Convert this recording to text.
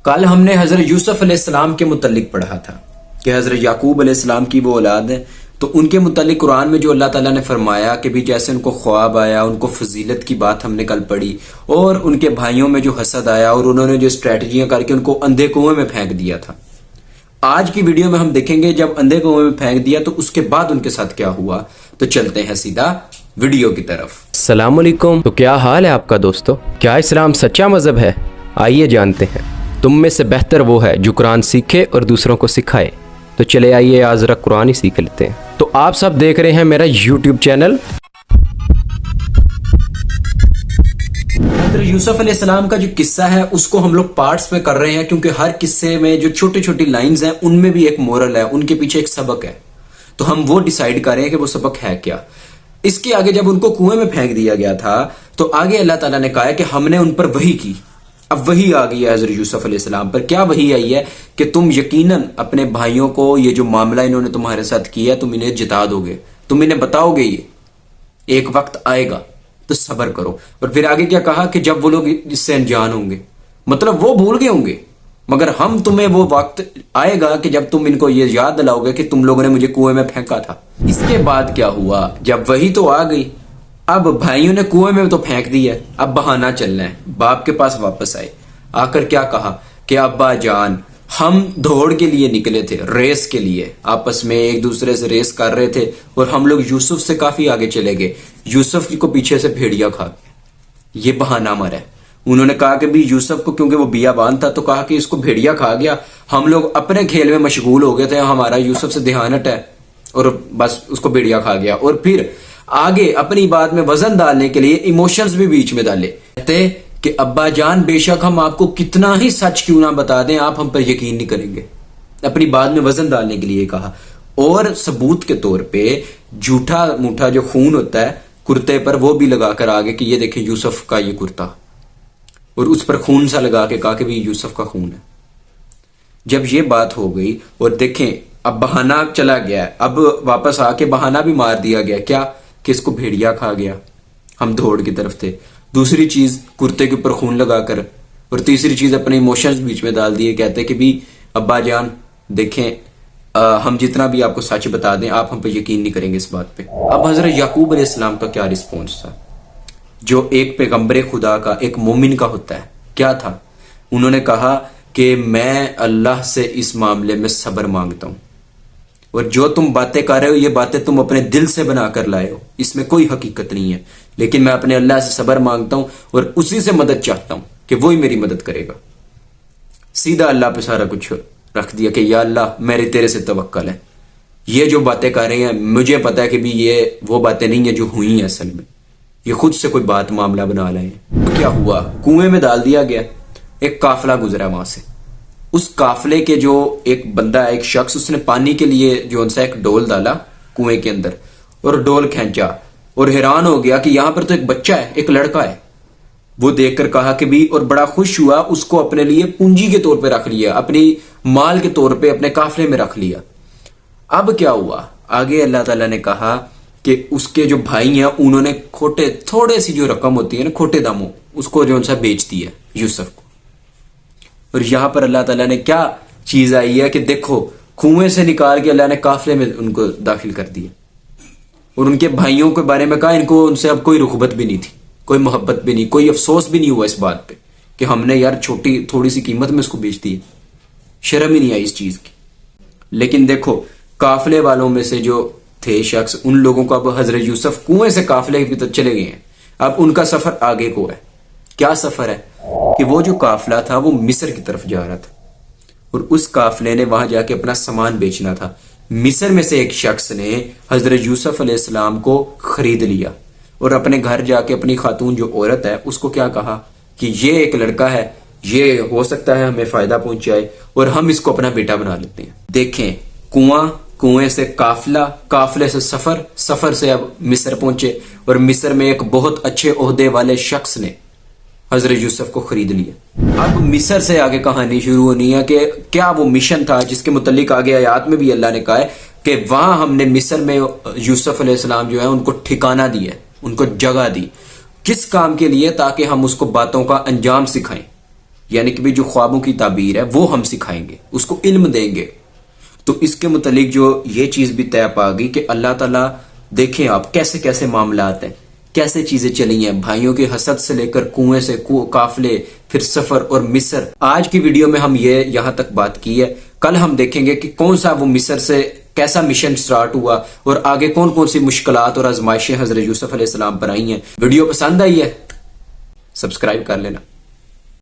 کل ہم نے حضرت یوسف علیہ السلام کے متعلق پڑھا تھا کہ حضرت یعقوب علیہ السلام کی وہ اولاد ہے، تو ان کے متعلق قرآن میں جو اللہ تعالیٰ نے فرمایا کہ بھی جیسے ان کو خواب آیا، ان کو فضیلت کی بات ہم نے کل پڑھی، اور ان کے بھائیوں میں جو حسد آیا اور انہوں نے جو اسٹریٹجیاں کر کے ان کو اندھے کنویں میں پھینک دیا تھا۔ آج کی ویڈیو میں ہم دیکھیں گے جب اندھے کنویں میں پھینک دیا تو اس کے بعد ان کے ساتھ کیا ہوا۔ تو چلتے ہیں سیدھا ویڈیو کی طرف۔ السلام علیکم، تو کیا حال ہے آپ کا دوستو؟ کیا اسلام سچا مذہب ہے؟ آئیے جانتے ہیں۔ تم میں سے بہتر وہ ہے جو قرآن سیکھے اور دوسروں کو سکھائے۔ تو چلے آئیے آج ذرا قرآن ہی سیکھ لیتے ہیں۔ تو آپ سب دیکھ رہے ہیں میرا یوٹیوب چینل۔ حضرت یوسف علیہ السلام کا جو قصہ ہے اس کو ہم لوگ پارٹس میں کر رہے ہیں، کیونکہ ہر قصے میں جو چھوٹی چھوٹی لائنز ہیں ان میں بھی ایک مورل ہے، ان کے پیچھے ایک سبق ہے، تو ہم وہ ڈیسائیڈ کریں کہ وہ سبق ہے کیا۔ اس کے آگے جب ان کو کنویں میں پھینک دیا گیا تھا تو آگے اللہ تعالیٰ نے کہا ہے کہ ہم نے ان پر وحی کی۔ اب وحی آ گئی ہے حضرت یوسف علیہ السلام پر۔ کیا وحی آئی ہے؟ کہ تم یقیناً اپنے بھائیوں کو یہ جو معاملہ انہوں نے تمہارے ساتھ کیا تم انہیں جتا دو گے، تم انہیں بتاؤ گے، یہ ایک وقت آئے گا تو صبر کرو۔ اور پھر آگے کیا کہا کہ جب وہ لوگ اس سے انجان ہوں گے، مطلب وہ بھول گئے ہوں گے، مگر ہم تمہیں وہ وقت آئے گا کہ جب تم ان کو یہ یاد دلاؤ گے کہ تم لوگوں نے مجھے کنویں میں پھینکا تھا۔ اس کے بعد کیا ہوا؟ جب وہی تو آ گئی، اب بھائیوں نے کنویں میں تو پھینک دی ہے، اب بہانا چلنا ہے۔ باپ کے پاس واپس آئے، آ کر کیا کہا کہ ابا جان ہم دوڑ کے لیے نکلے تھے، ریس کے لیے، آپس میں ایک دوسرے سے ریس کر رہے تھے اور ہم لوگ یوسف سے کافی آگے چلے گئے، یوسف کو پیچھے سے بھیڑیا کھا گیا۔ یہ بہانہ مرا ہے۔ انہوں نے کہا کہ بھی یوسف کو، کیونکہ وہ بیابان تھا، تو کہا کہ اس کو بھیڑیا کھا گیا، ہم لوگ اپنے کھیل میں مشغول ہو گئے تھے، ہمارا یوسف سے دھیان ہٹا ہے اور بس اس کو بھیڑیا کھا گیا۔ اور پھر آگے اپنی بات میں وزن ڈالنے کے لیے ایموشنز بھی بیچ میں ڈالے، کہتے کہ ابا جان بے شک ہم آپ کو کتنا ہی سچ کیوں نہ بتا دیں آپ ہم پر یقین نہیں کریں گے۔ اپنی بات میں وزن ڈالنے کے لیے کہا، اور ثبوت کے طور پہ جھوٹا موٹا جو خون ہوتا ہے کرتے پر وہ بھی لگا کر آگے کہ یہ دیکھیں یوسف کا یہ کرتا، اور اس پر خون سا لگا کے کہا کہ بھی یوسف کا خون ہے۔ جب یہ بات ہو گئی اور دیکھیں اب بہانہ چلا گیا، اب واپس آ کے بہانہ بھی مار دیا گیا، کیا کہ اس کو بھیڑیا کھا گیا، ہم دوڑ کی طرف تھے۔ دوسری چیز کرتے کے اوپر خون لگا کر، اور تیسری چیز اپنے ایموشنز بیچ میں ڈال دیے، کہتے کہ بھی ابا جان دیکھیں ہم جتنا بھی آپ کو سچ بتا دیں آپ ہم پہ یقین نہیں کریں گے اس بات پہ۔ اب حضرت یعقوب علیہ السلام کا کیا رسپونس تھا جو ایک پیغمبر خدا کا، ایک مومن کا ہوتا ہے؟ کیا تھا؟ انہوں نے کہا کہ میں اللہ سے اس معاملے میں صبر مانگتا ہوں، اور جو تم باتیں کر رہے ہو یہ باتیں تم اپنے دل سے بنا کر لائے ہو، اس میں کوئی حقیقت نہیں ہے، لیکن میں اپنے اللہ سے صبر مانگتا ہوں اور اسی سے مدد چاہتا ہوں کہ وہی میری مدد کرے گا۔ سیدھا اللہ پہ سارا کچھ رکھ دیا کہ یا اللہ میرے تیرے سے توکل ہے، یہ جو باتیں کر رہے ہیں مجھے پتا ہے کہ بھی یہ وہ باتیں نہیں ہیں جو ہوئی ہیں، اصل میں یہ خود سے کوئی بات معاملہ بنا لائے ہیں۔ کیا ہوا؟ کنویں میں ڈال دیا گیا، ایک قافلہ گزرا وہاں سے، اس قافلے کے جو ایک بندہ ہے، ایک شخص، اس نے پانی کے لیے جو ان سے ایک ڈول ڈالا کنویں کے اندر اور ڈول کھینچا، اور حیران ہو گیا کہ یہاں پر تو ایک بچہ ہے، ایک لڑکا ہے۔ وہ دیکھ کر کہا کہ بھی، اور بڑا خوش ہوا، اس کو اپنے لیے پونجی کے طور پہ رکھ لیا، اپنی مال کے طور پہ اپنے قافلے میں رکھ لیا۔ اب کیا ہوا؟ آگے اللہ تعالیٰ نے کہا کہ اس کے جو بھائی ہیں انہوں نے کھوٹے تھوڑے سی جو رقم ہوتی ہے نا کھوٹے داموں، اس کو جو ان سے بیچ دیا یوسف کو۔ اور یہاں پر اللہ تعالیٰ نے کیا چیز آئی ہے کہ دیکھو کنویں سے نکال کے اللہ نے قافلے میں ان کو داخل کر دیا، اور ان کے بھائیوں کے بارے میں کہا ان کو ان سے اب کوئی رغبت بھی نہیں تھی، کوئی محبت بھی نہیں، کوئی افسوس بھی نہیں ہوا اس بات پہ کہ ہم نے یار چھوٹی تھوڑی سی قیمت میں اس کو بیچ دی، شرم ہی نہیں آئی اس چیز کی۔ لیکن دیکھو قافلے والوں میں سے جو تھے شخص، ان لوگوں کو اب حضرت یوسف کنویں سے قافلے کی طرف چلے گئے ہیں، اب ان کا سفر آگے کو ہے۔ کیا سفر ہے؟ کہ وہ جو قافلہ تھا وہ مصر کی طرف جا رہا تھا، اور اس قافلے نے وہاں جا کے اپنا سامان بیچنا تھا۔ مصر میں سے ایک شخص نے حضرت یوسف علیہ السلام کو خرید لیا، اور اپنے گھر جا کے اپنی خاتون جو عورت ہے اس کو کیا کہا کہ یہ ایک لڑکا ہے، یہ ہو سکتا ہے ہمیں فائدہ پہنچائے، اور ہم اس کو اپنا بیٹا بنا لیتے ہیں۔ دیکھیں کنواں، کنویں سے قافلہ، قافلے سے سفر، سفر سے اب مصر پہنچے، اور مصر میں ایک بہت اچھے عہدے والے شخص نے حضرت یوسف کو خرید لیا۔ اب مصر سے آگے کہانی شروع ہونی ہے کہ کیا وہ مشن تھا جس کے متعلق آگے آیات میں بھی اللہ نے کہا ہے کہ وہاں ہم نے مصر میں یوسف علیہ السلام جو ہے ان کو ٹھکانہ دیا، ان کو جگہ دی۔ کس کام کے لیے؟ تاکہ ہم اس کو باتوں کا انجام سکھائیں، یعنی کہ بھی جو خوابوں کی تعبیر ہے وہ ہم سکھائیں گے، اس کو علم دیں گے۔ تو اس کے متعلق جو یہ چیز بھی طے پا گئی کہ اللہ تعالیٰ دیکھیں آپ کیسے کیسے معاملات ہیں، کیسے چیزیں چلی ہیں، بھائیوں کے حسد سے لے کر کنویں سے قافلے، پھر سفر اور مصر۔ آج کی ویڈیو میں ہم یہ یہاں تک بات کی ہے، کل ہم دیکھیں گے کہ کون سا وہ مصر سے کیسا مشن سٹارٹ ہوا اور آگے کون کون سی مشکلات اور آزمائشیں حضرت یوسف علیہ السلام پر آئی ہیں۔ ویڈیو پسند آئی ہے؟ سبسکرائب کر لینا۔